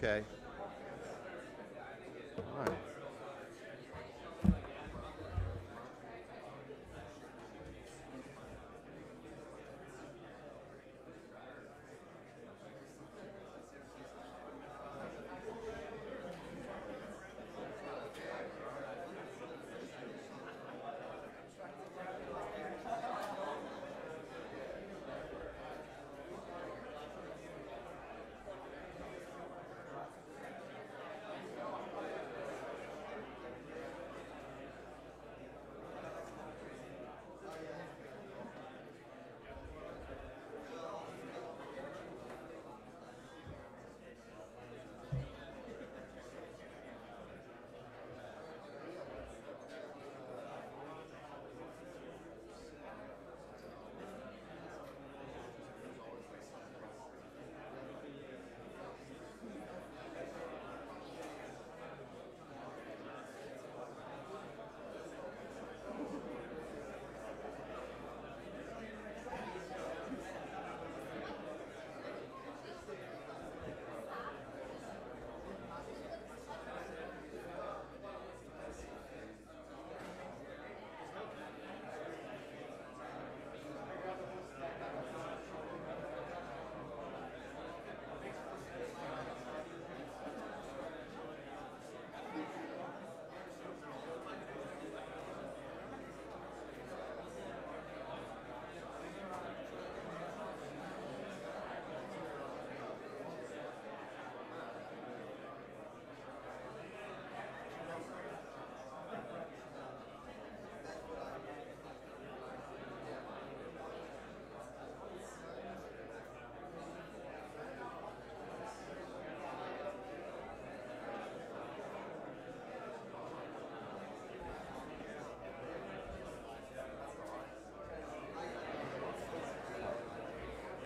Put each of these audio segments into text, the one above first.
Okay. All right.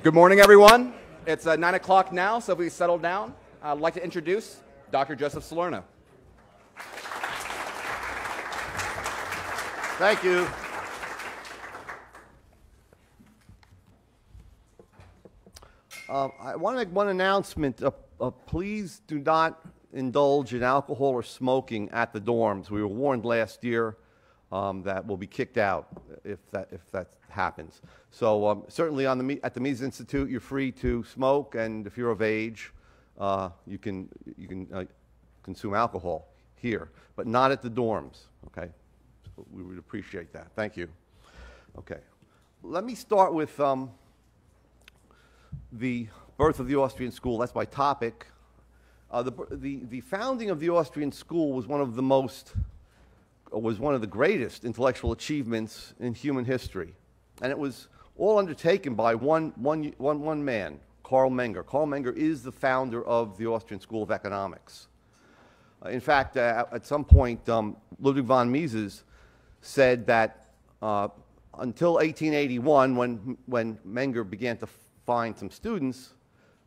Good morning, everyone. It's 9 o'clock now, so if we settle down, I'd like to introduce Dr. Joseph Salerno. Thank you. I want to make one announcement. Please do not indulge in alcohol or smoking at the dorms. We were warned last year that we'll be kicked out if that happens. So certainly at the Mises Institute, you're free to smoke, and if you're of age, you can consume alcohol here, but not at the dorms. Okay, so we would appreciate that. Thank you. Okay, let me start with the birth of the Austrian school. That's my topic. The founding of the Austrian school was one of the greatest intellectual achievements in human history, and it was all undertaken by one man, Karl Menger. Karl Menger is the founder of the Austrian School of Economics. In fact, at some point, Ludwig von Mises said that until 1881, when Menger began to find some students,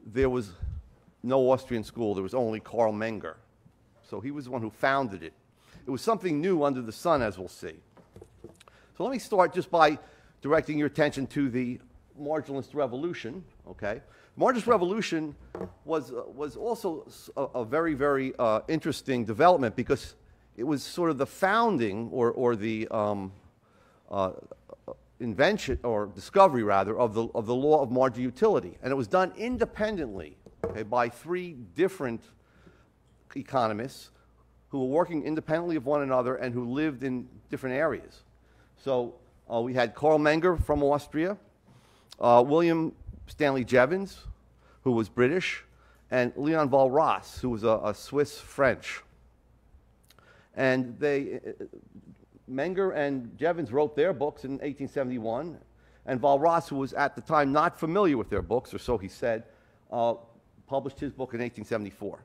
there was no Austrian school. There was only Karl Menger. So he was the one who founded it. It was something new under the sun, as we'll see. So let me start just by directing your attention to the Marginalist Revolution. Okay, the Marginalist Revolution was also a very, very interesting development because it was sort of the founding or the invention or discovery rather of the law of marginal utility, and it was done independently, okay, by three different economists who were working independently of one another and who lived in different areas. So we had Karl Menger from Austria, William Stanley Jevons, who was British, and Leon Walras, who was a Swiss French. And Menger and Jevons wrote their books in 1871, and Walras, who was at the time not familiar with their books, or so he said, published his book in 1874.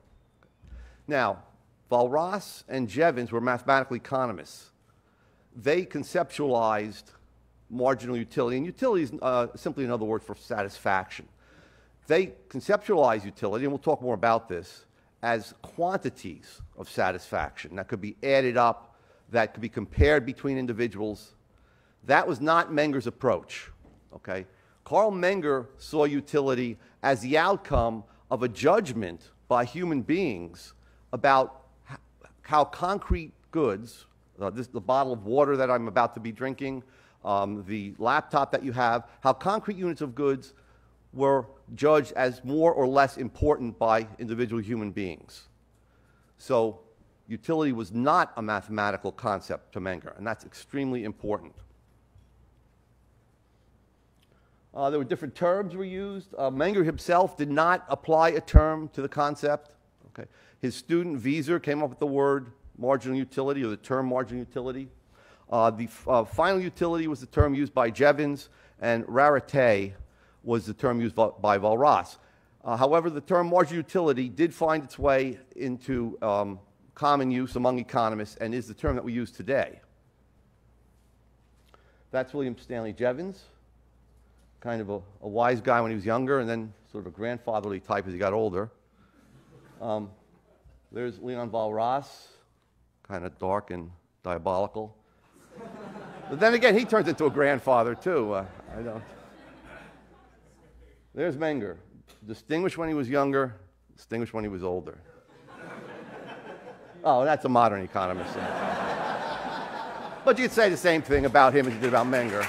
Now, Walras and Jevons were mathematical economists. They conceptualized marginal utility, and utility is simply another word for satisfaction. They conceptualized utility, and we'll talk more about this, as quantities of satisfaction that could be added up, that could be compared between individuals. That was not Menger's approach. Okay? Karl Menger saw utility as the outcome of a judgment by human beings about how concrete goods, the bottle of water that I'm about to be drinking, the laptop that you have, how concrete units of goods were judged as more or less important by individual human beings. So utility was not a mathematical concept to Menger, and that's extremely important. There were different terms were used. Menger himself did not apply a term to the concept. Okay. His student Wieser came up with the word marginal utility, or the term marginal utility. The final utility was the term used by Jevons, and rarité was the term used by Walras. However, the term marginal utility did find its way into common use among economists and is the term that we use today. That's William Stanley Jevons, kind of a wise guy when he was younger, and then sort of a grandfatherly type as he got older. There's Leon Walras, kind of dark and diabolical. But then again, he turns into a grandfather, too. I don't. There's Menger, distinguished when he was younger, distinguished when he was older. Oh, that's a modern economist. But you could say the same thing about him as you did about Menger.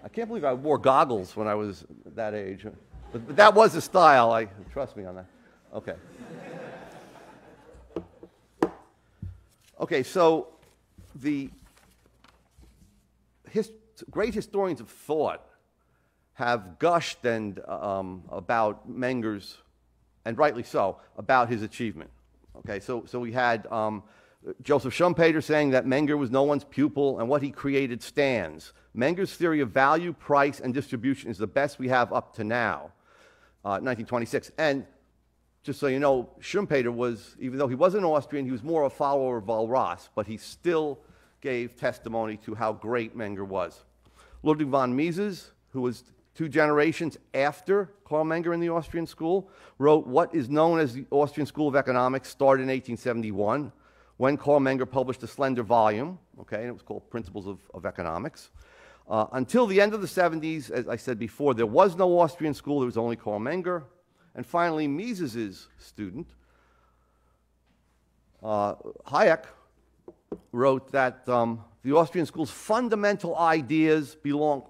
I can't believe I wore goggles when I was that age. But that was the style. Trust me on that. Okay. Okay, so the great historians of thought have gushed about Menger's, and rightly so, about his achievement. Okay, so we had Joseph Schumpeter saying that Menger was no one's pupil and what he created stands. Menger's theory of value, price, and distribution is the best we have up to now, 1926. And just so you know, Schumpeter was, even though he was an Austrian, he was more a follower of Walras, but he still gave testimony to how great Menger was. Ludwig von Mises, who was 2 generations after Carl Menger in the Austrian school, wrote what is known as the Austrian School of Economics, started in 1871, when Carl Menger published a slender volume, okay, and it was called Principles of Economics. Until the end of the 70s, as I said before, there was no Austrian school, there was only Carl Menger. And finally, Mises's student, Hayek, wrote that the Austrian school's fundamental ideas belong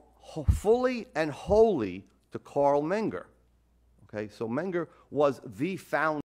fully and wholly to Carl Menger. Okay, so Menger was the founder